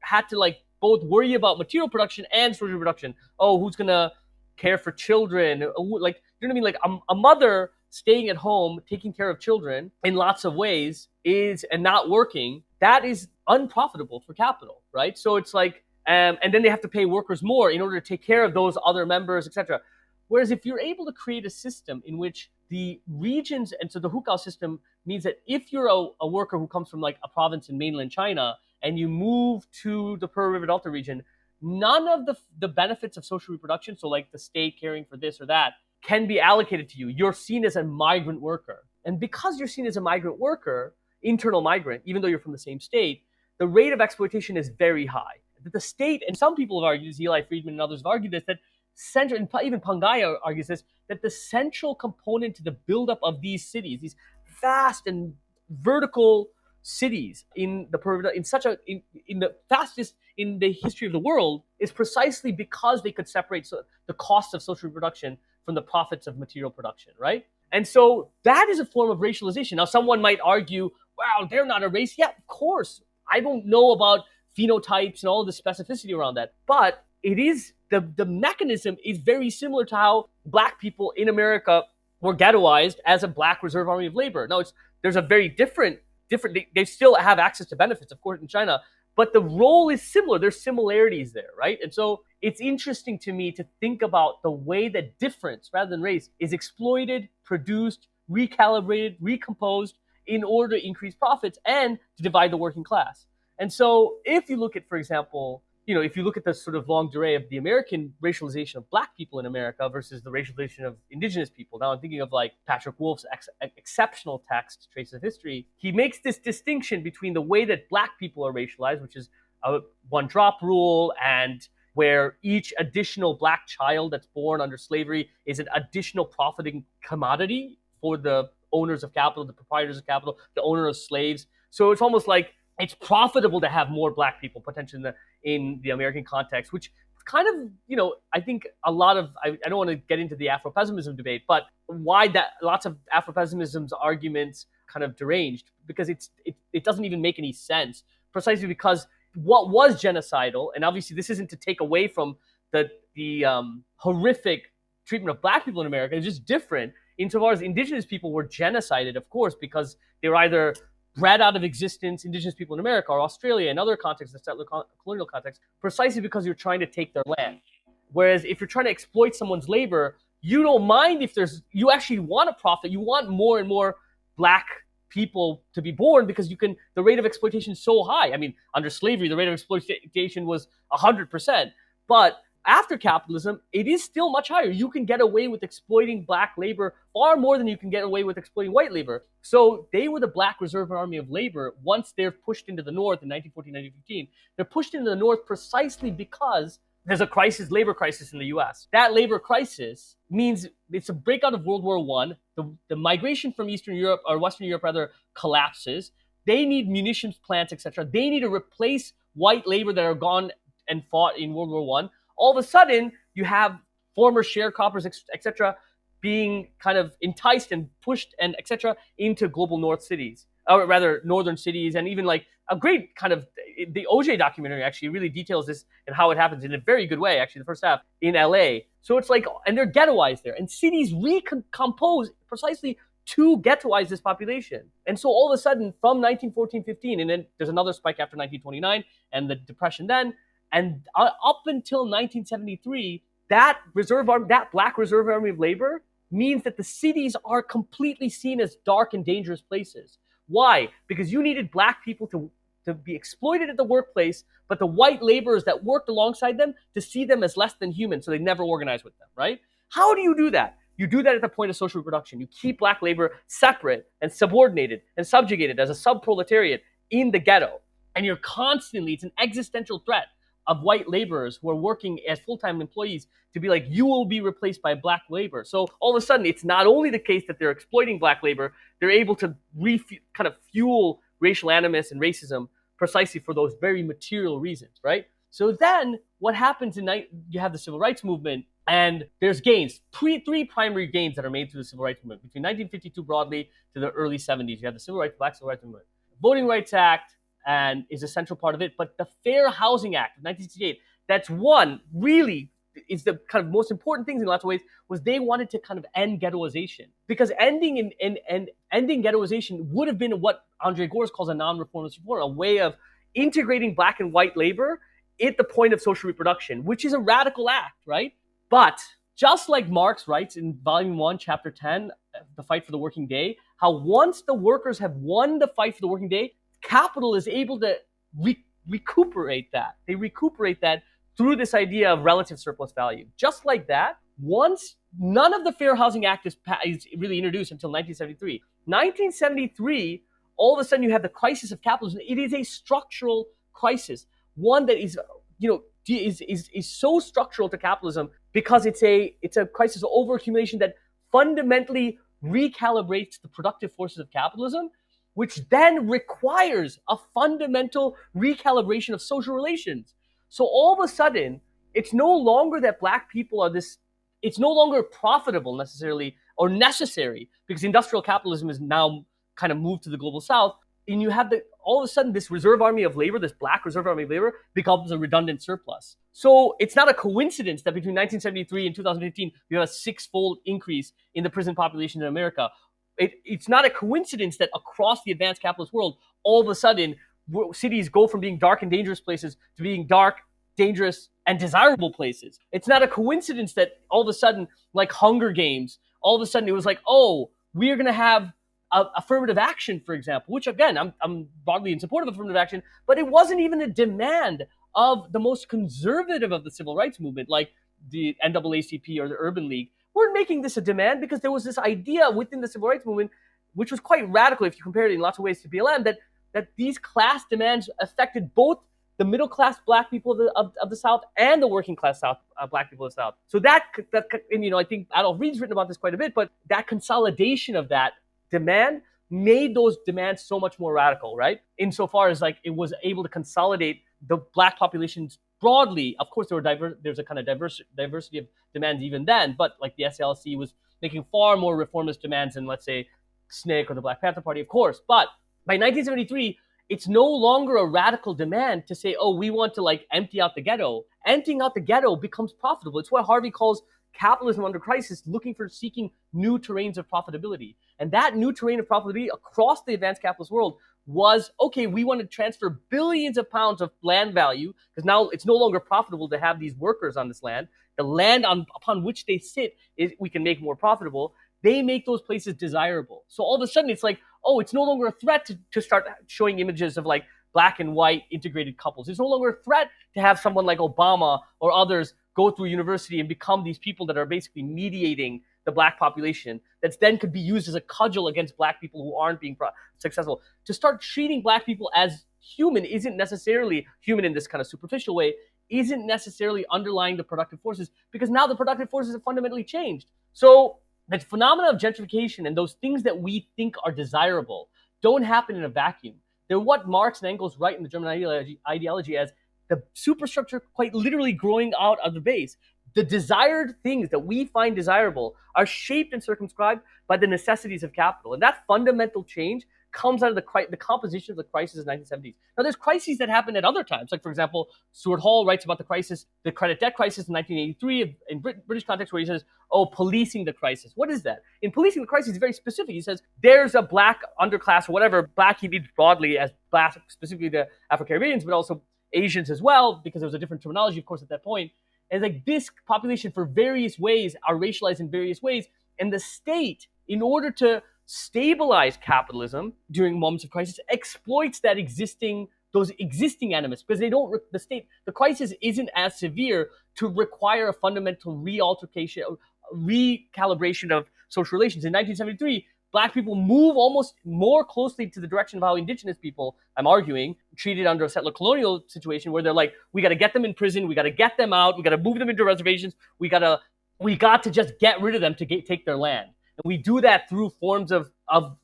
had to like both worry about material production and social reproduction. Oh, who's gonna care for children? Like, you know what I mean? Like a mother staying at home, taking care of children in lots of ways and not working, that is unprofitable for capital, right? So it's like, and then they have to pay workers more in order to take care of those other members, etc. Whereas if you're able to create a system in which the regions, and so the hukao system means that if you're a worker who comes from like a province in mainland China and you move to the Pearl River Delta region, none of the benefits of social reproduction, so like the state caring for this or that, can be allocated to you. You're seen as a migrant worker. And because you're seen as a migrant worker, internal migrant, even though you're from the same state, the rate of exploitation is very high. The state, and some people have argued, Eli Friedman and others have argued this, that central, and even Pangaya argues this, that the central component to the buildup of these cities, these vast and vertical cities in the fastest in the history of the world, is precisely because they could separate the cost of social reproduction from the profits of material production, right? And so that is a form of racialization. Now, someone might argue, wow, they're not a race. Yeah, of course. I don't know about phenotypes and all of the specificity around that. But it is, the mechanism is very similar to how black people in America were ghettoized as a black reserve army of labor. Now, there's a very different, they still have access to benefits, of course, in China, but the role is similar. There's similarities there, right? And so it's interesting to me to think about the way that difference, rather than race, is exploited, produced, recalibrated, recomposed in order to increase profits and to divide the working class. And so if you look at, for example, if you look at the sort of longue durée of the American racialization of black people in America versus the racialization of indigenous people. Now I'm thinking of like Patrick Wolf's exceptional text, Traces of History. He makes this distinction between the way that black people are racialized, which is a one-drop rule, and where each additional black child that's born under slavery is an additional profiting commodity for the owners of capital, the proprietors of capital, the owner of slaves. So it's almost like it's profitable to have more black people potentially in the American context, which kind of, I think a lot of, I don't want to get into the Afro-pessimism debate, but why that lots of Afro-pessimism's arguments kind of deranged, because it doesn't even make any sense, precisely because what was genocidal, and obviously this isn't to take away from the horrific treatment of black people in America, it's just different insofar as indigenous people were genocided, of course, because they were either bred out of existence, indigenous people in America or Australia and other contexts, the settler colonial context, precisely because you're trying to take their land. Whereas if you're trying to exploit someone's labor, you don't mind if you actually want a profit, you want more and more black people to be born because the rate of exploitation is so high. I mean, under slavery, the rate of exploitation was 100%. But after capitalism, it is still much higher. You can get away with exploiting black labor far more than you can get away with exploiting white labor. So they were the Black Reserve Army of Labor. Once they're pushed into the North in 1914, 1915, they're pushed into the North precisely because there's a crisis, labor crisis in the US. That labor crisis means it's a breakout of World War I. The migration from Eastern Europe, or Western Europe rather, collapses. They need munitions plants, etc. They need to replace white labor that are gone and fought in World War I. All of a sudden, you have former sharecroppers, etc., being kind of enticed and pushed and etc. into global North cities, or rather northern cities, and even like a great kind of, the OJ documentary actually really details this and how it happens in a very good way, actually, the first half in LA. So it's like, and they're ghettoized there, and cities recompose precisely to ghettoize this population. And so all of a sudden, from 1914-15, and then there's another spike after 1929 and the Depression then, and up until 1973, that Black Reserve Army of Labor means that the cities are completely seen as dark and dangerous places. Why? Because you needed black people to be exploited at the workplace, but the white laborers that worked alongside them to see them as less than human, so they never organize with them, right? How do you do that? You do that at the point of social reproduction. You keep black labor separate and subordinated and subjugated as a subproletariat in the ghetto. And you're constantly, it's an existential threat of white laborers who are working as full-time employees to be like, you will be replaced by black labor. So all of a sudden, it's not only the case that they're exploiting black labor, they're able to kind of fuel racial animus and racism precisely for those very material reasons, right? So then what happens you have the civil rights movement, and there's gains, three primary gains that are made through the civil rights movement. Between 1952 broadly to the early 70s, you have the Black Civil Rights Movement. Voting Rights Act and is a central part of it, but the Fair Housing Act of 1968, that's one, really, is the kind of most important things in lots of ways, was they wanted to kind of end ghettoization. Because ending ghettoization would have been what Andre Gores calls a non-reformist reform, a way of integrating black and white labor at the point of social reproduction, which is a radical act, right? But just like Marx writes in Volume 1, Chapter 10, The Fight for the Working Day, how once the workers have won the fight for the working day, capital is able to recuperate that. They recuperate that through this idea of relative surplus value. Just like that, once none of the Fair Housing Act is really introduced until 1973. 1973, all of a sudden you have the crisis of capitalism. It is a structural crisis, one that is, is so structural to capitalism because it's a crisis of overaccumulation that fundamentally recalibrates the productive forces of capitalism, which then requires a fundamental recalibration of social relations. So all of a sudden, it's no longer that black people are it's no longer profitable necessarily or necessary because industrial capitalism is now kind of moved to the global south. And you have all of a sudden this reserve army of labor, this black reserve army of labor, becomes a redundant surplus. So it's not a coincidence that between 1973 and 2015, you have a 6-fold increase in the prison population in America. It's not a coincidence that across the advanced capitalist world, all of a sudden, cities go from being dark and dangerous places to being dark, dangerous, and desirable places. It's not a coincidence that all of a sudden, like Hunger Games, all of a sudden it was like, oh, we're going to have affirmative action, for example, which again, I'm broadly in support of affirmative action, but it wasn't even a demand of the most conservative of the civil rights movement, like the NAACP or the Urban League. We're making this a demand because there was this idea within the civil rights movement, which was quite radical if you compare it in lots of ways to BLM, that these class demands affected both the middle class black people of the South and the working class black people of the South. So that and I think Adolf Reed's written about this quite a bit, but that consolidation of that demand made those demands so much more radical, right? Insofar as like it was able to consolidate the black populations broadly. Of course, there's a kind of diversity of demands even then, but like the SLC was making far more reformist demands than, let's say, SNCC or the Black Panther Party, of course. But by 1973, it's no longer a radical demand to say, oh, we want to like empty out the ghetto. Emptying out the ghetto becomes profitable. It's what Harvey calls capitalism under crisis, seeking new terrains of profitability. And that new terrain of profitability across the advanced capitalist world was, okay, we want to transfer billions of pounds of land value, because now it's no longer profitable to have these workers on this land. The land upon which they sit, we can make more profitable. They make those places desirable. So all of a sudden, it's like, oh, it's no longer a threat to start showing images of like black and white integrated couples. It's no longer a threat to have someone like Obama or others go through university and become these people that are basically mediating the black population, that then could be used as a cudgel against black people who aren't being successful. To start treating black people as human isn't necessarily human in this kind of superficial way, isn't necessarily underlying the productive forces, because now the productive forces have fundamentally changed. So the phenomena of gentrification and those things that we think are desirable don't happen in a vacuum. They're what Marx and Engels write in the German ideology as the superstructure quite literally growing out of the base. The desired things that we find desirable are shaped and circumscribed by the necessities of capital. And that fundamental change comes out of the composition of the crisis of the 1970s. Now, there's crises that happen at other times. Like, for example, Stuart Hall writes about the credit debt crisis in 1983 in British context, where he says, policing the crisis. What is that? In policing the crisis, he's very specific. He says, there's a black underclass or whatever. Black, he means broadly as black, specifically the Afro-Caribbeans, but also Asians as well, because there was a different terminology, of course, at that point. And like, this population for various ways are racialized in various ways. And the state, in order to stabilize capitalism during moments of crisis, exploits those existing animus, because the crisis isn't as severe to require a fundamental recalibration of social relations. In 1973, black people move almost more closely to the direction of how indigenous people, I'm arguing, treated under a settler colonial situation, where they're like, we got to get them in prison, we got to get them out, we got to move them into reservations, we got to just get rid of them to take their land. And we do that through forms of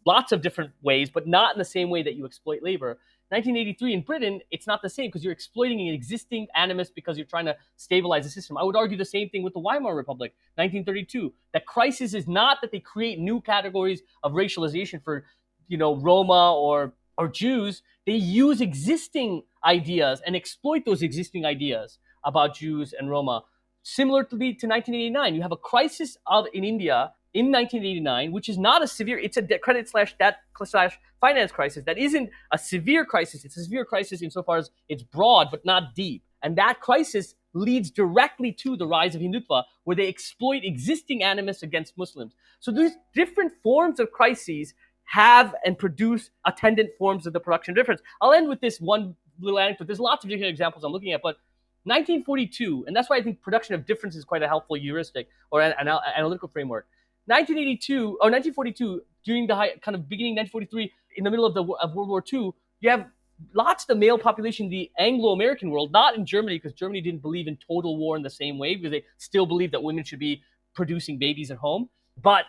lots of different ways, but not in the same way that you exploit labor. 1983 in Britain, it's not the same, because you're exploiting an existing animus because you're trying to stabilize the system. I would argue the same thing with the Weimar Republic, 1932. That crisis is not that they create new categories of racialization for, Roma or Jews. They use existing ideas and exploit those existing ideas about Jews and Roma. Similarly to 1989, you have a crisis in India in 1989, which is not a severe, it's a credit/debt/finance crisis. That isn't a severe crisis. It's a severe crisis insofar as it's broad, but not deep. And that crisis leads directly to the rise of Hindutva, where they exploit existing animus against Muslims. So these different forms of crises have and produce attendant forms of the production difference. I'll end with this one little anecdote. There's lots of different examples I'm looking at, but 1942, and that's why I think production of difference is quite a helpful heuristic or an analytical framework. 1942, during the kind of beginning 1943, in the middle of World War II, you have lots of the male population in the Anglo-American world, not in Germany, because Germany didn't believe in total war in the same way, because they still believed that women should be producing babies at home. But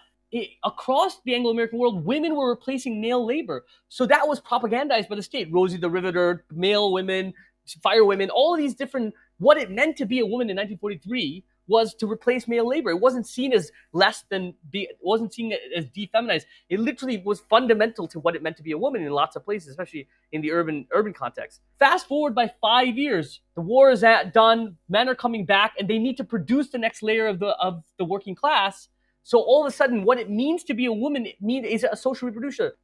across the Anglo-American world, women were replacing male labor. So that was propagandized by the state. Rosie the Riveter, male women, fire women, all of these different, what it meant to be a woman in 1943 was to replace male labor. It wasn't seen as it wasn't seen as defeminized. It literally was fundamental to what it meant to be a woman in lots of places, especially in the urban context. Fast forward by 5 years, the war is done, men are coming back, and they need to produce the next layer of the working class. So all of a sudden, what it means to be a woman is a social reproducer.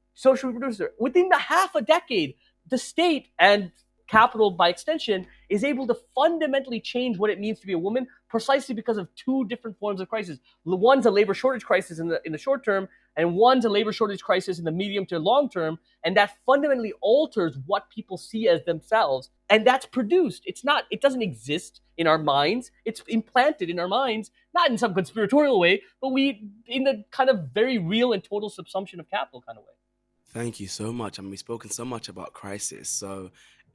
Within the half a decade, the state and capital, by extension, is able to fundamentally change what it means to be a woman, precisely because of two different forms of crisis. One's a labor shortage crisis in the short term, and one's a labor shortage crisis in the medium to long term, and that fundamentally alters what people see as themselves, and that's produced. It doesn't exist in our minds. It's implanted in our minds, not in some conspiratorial way, but in the kind of very real and total subsumption of capital kind of way. Thank you so much. I mean, we've spoken so much about crisis,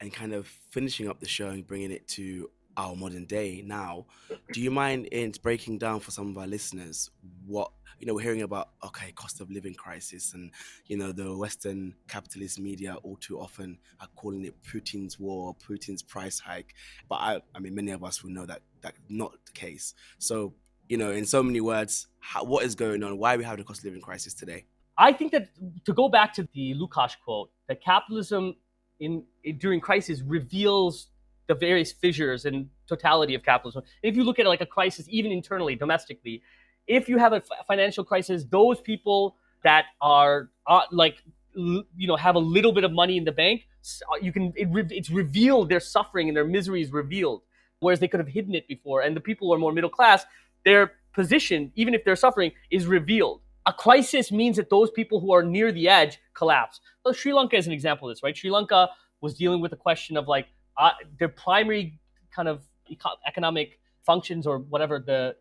and kind of finishing up the show and bringing it to our modern day now, do you mind in breaking down for some of our listeners what, we're hearing about, cost of living crisis, and, the Western capitalist media all too often are calling it Putin's war, Putin's price hike. But I mean, many of us will know that that's not the case. So, in so many words, what is going on? Why are we having a cost of living crisis today? I think that, to go back to the Lukács quote, that capitalism during crisis reveals the various fissures and totality of capitalism. If you look at it like a crisis, even internally, domestically, if you have a financial crisis, those people that are have a little bit of money in the bank, it's revealed, their suffering and their misery is revealed, whereas they could have hidden it before. And the people who are more middle class, their position, even if they're suffering, is revealed. A crisis means that those people who are near the edge collapse. So Sri Lanka is an example of this, right? Sri Lanka was dealing with the question of their primary kind of economic functions or whatever the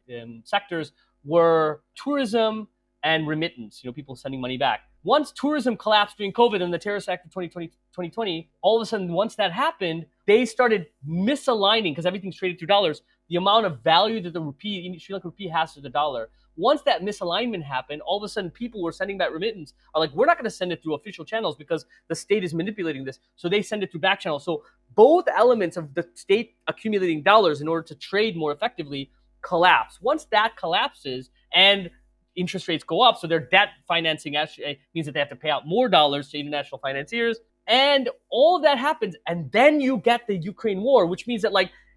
sectors were tourism and remittance, people sending money back. Once tourism collapsed during COVID and the terrorist act of 2020, all of a sudden, once that happened, they started misaligning, because everything's traded through dollars, the amount of value that the rupee, Sri Lankan rupee, has to the dollar. Once that misalignment happened, all of a sudden people were sending back remittance are like, we're not going to send it through official channels because the state is manipulating this. So they send it through back channels. So both elements of the state accumulating dollars in order to trade more effectively collapse. Once that collapses and interest rates go up, so their debt financing actually means that they have to pay out more dollars to international financiers, and all of that happens, and then you get the Ukraine war, which means that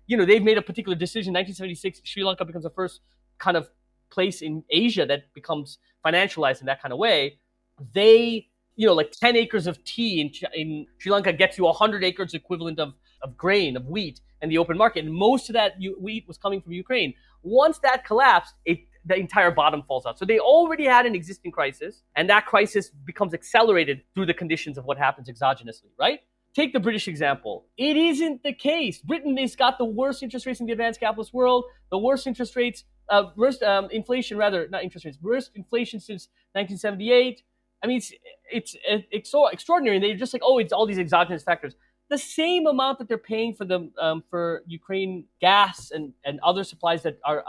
they've made a particular decision. 1976, Sri Lanka becomes the first kind of place in Asia that becomes financialized in that kind of way. They, 10 acres of tea in Sri Lanka gets you 100 acres equivalent of grain, of wheat, in the open market. And most of that wheat was coming from Ukraine. Once that collapsed, the entire bottom falls out. So they already had an existing crisis, and that crisis becomes accelerated through the conditions of what happens exogenously, right? Take the British example. It isn't the case. Britain has got the worst interest rates in the advanced capitalist world, the worst interest rates, worst inflation since 1978. I mean, it's so extraordinary. And they're just like, it's all these exogenous factors. The same amount that they're paying for Ukraine gas and other supplies that are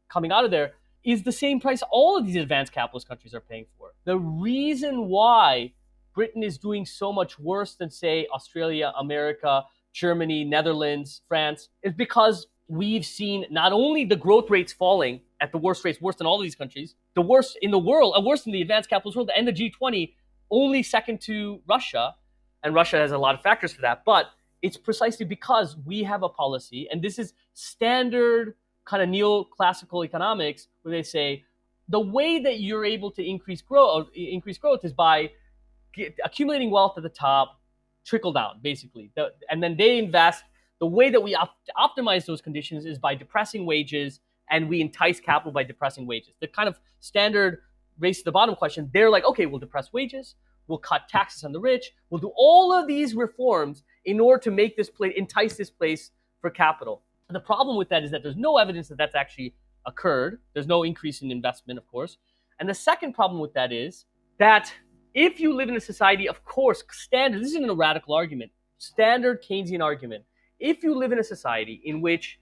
coming out of there is the same price all of these advanced capitalist countries are paying for. The reason why Britain is doing so much worse than, say, Australia, America, Germany, Netherlands, France, is because we've seen not only the growth rates falling at the worst rates, worse than all of these countries, the worst in the world, worse than the advanced capitalist world, and the G20, only second to Russia. And Russia has a lot of factors for that. But it's precisely because we have a policy, and this is standard kind of neoclassical economics, where they say the way that you're able to increase growth is by accumulating wealth at the top, trickle down, basically. And then they invest. The way that we optimize those conditions is by depressing wages, and we entice capital by depressing wages. The kind of standard race to the bottom question, they're like, okay, we'll depress wages, we'll cut taxes on the rich, we'll do all of these reforms in order to make this place, entice this place for capital. And the problem with that is that there's no evidence that that's actually occurred. There's no increase in investment, of course. And the second problem with that is that if you live in a society, of course, standard, this isn't a radical argument, standard Keynesian argument. If you live in a society in which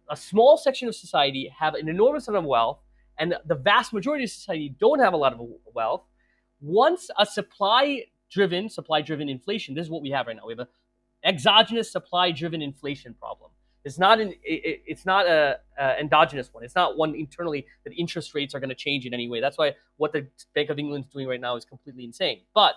a small section of society have an enormous amount of wealth, and the vast majority of society don't have a lot of wealth, once a supply-driven inflation, this is what we have right now. We have an exogenous supply-driven inflation problem. It's not an endogenous one. It's not one internally that interest rates are going to change in any way. That's why what the Bank of England is doing right now is completely insane. But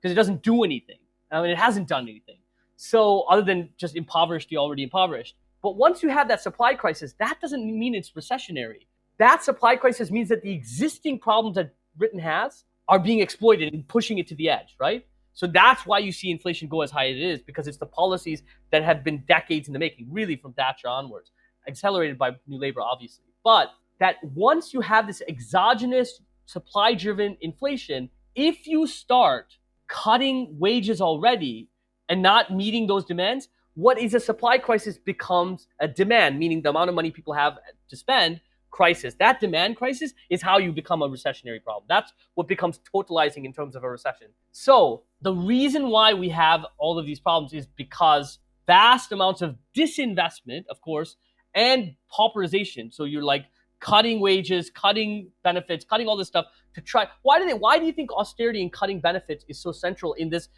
because it doesn't do anything. I mean, it hasn't done anything. So other than just impoverish the already impoverished. But once you have that supply crisis, that doesn't mean it's recessionary. That supply crisis means that the existing problems that Britain has are being exploited and pushing it to the edge, right? So that's why you see inflation go as high as it is, because it's the policies that have been decades in the making, really from Thatcher onwards, accelerated by New Labour, obviously. But that once you have this exogenous supply-driven inflation, if you start cutting wages already and not meeting those demands, what is a supply crisis becomes a demand, meaning the amount of money people have to spend, crisis. That demand crisis is how you become a recessionary problem. That's what becomes totalizing in terms of a recession. So the reason why we have all of these problems is because vast amounts of disinvestment, of course, and pauperization. So you're like cutting wages, cutting benefits, cutting all this stuff to try. Why do you think austerity and cutting benefits is so central in this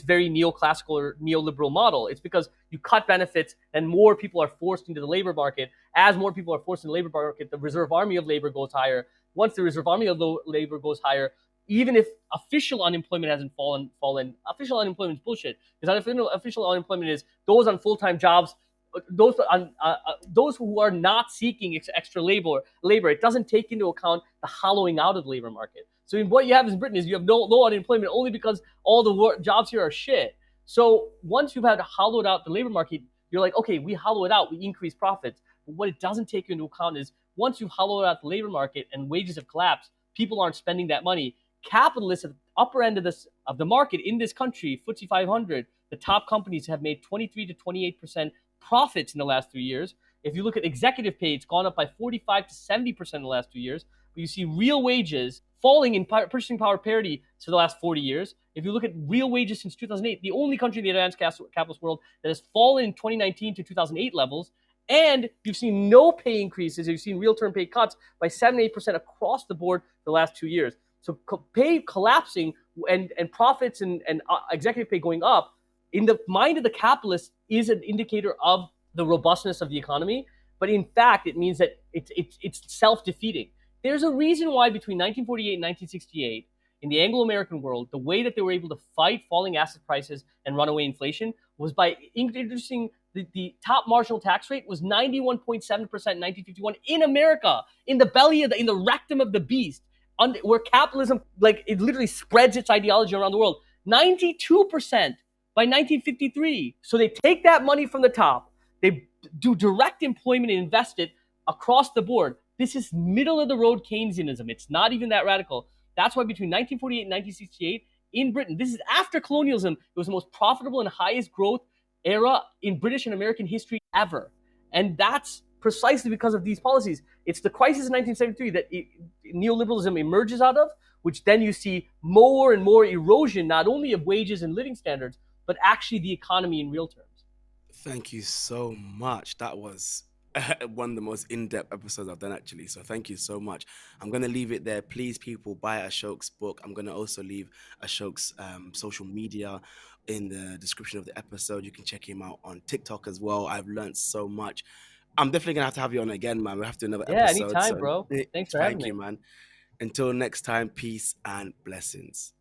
very neoclassical or neoliberal model? It's because you cut benefits and more people are forced into the labor market. As more people are forced into the labor market, the reserve army of labor goes higher. Once the reserve army of labor goes higher, even if official unemployment hasn't fallen, official unemployment is bullshit. Because official unemployment is those on full-time jobs, those who are not seeking extra labor. It doesn't take into account the hollowing out of the labor market. So what you have in Britain is you have low unemployment only because all the jobs here are shit. So once you've had hollowed out the labor market, you're like, okay, we hollow it out, we increase profits. But what it doesn't take into account is once you've hollowed out the labor market and wages have collapsed, people aren't spending that money. Capitalists at the upper end of the market in this country, FTSE 500, the top companies have made 23 to 28% profits in the last 3 years. If you look at executive pay, it's gone up by 45 to 70% in the last 2 years. But you see real wages falling in purchasing power parity to the last 40 years. If you look at real wages since 2008, the only country in the advanced capitalist world that has fallen in 2019 to 2008 levels, and you've seen no pay increases. You've seen real-term pay cuts by 7-8% across the board the last 2 years. So pay collapsing and profits and executive pay going up in the mind of the capitalist is an indicator of the robustness of the economy. But in fact, it means that it's self-defeating. There's a reason why between 1948 and 1968, in the Anglo-American world, the way that they were able to fight falling asset prices and runaway inflation was by introducing the top marginal tax rate was 91.7% in 1951 in America, in the belly of in the rectum of the beast, where capitalism, like, it literally spreads its ideology around the world. 92% by 1953. So they take that money from the top, they do direct employment and invest it across the board. This is middle of the road Keynesianism. It's not even that radical. That's why between 1948 and 1968 in Britain, this is after colonialism, it was the most profitable and highest growth era in British and American history ever. And that's precisely because of these policies. It's the crisis in 1973 that neoliberalism emerges out of, which then you see more and more erosion, not only of wages and living standards, but actually the economy in real terms. Thank you so much. That was one of the most in-depth episodes I've done, actually. So thank you so much. I'm going to leave it there. Please, people, buy Ashok's book. I'm going to also leave Ashok's social media in the description of the episode. You can check him out on TikTok as well. I've learned so much. I'm definitely going to have you on again, man. We'll have to do another episode. Anytime, bro. Thanks for having me. Thank you, man. Until next time, peace and blessings.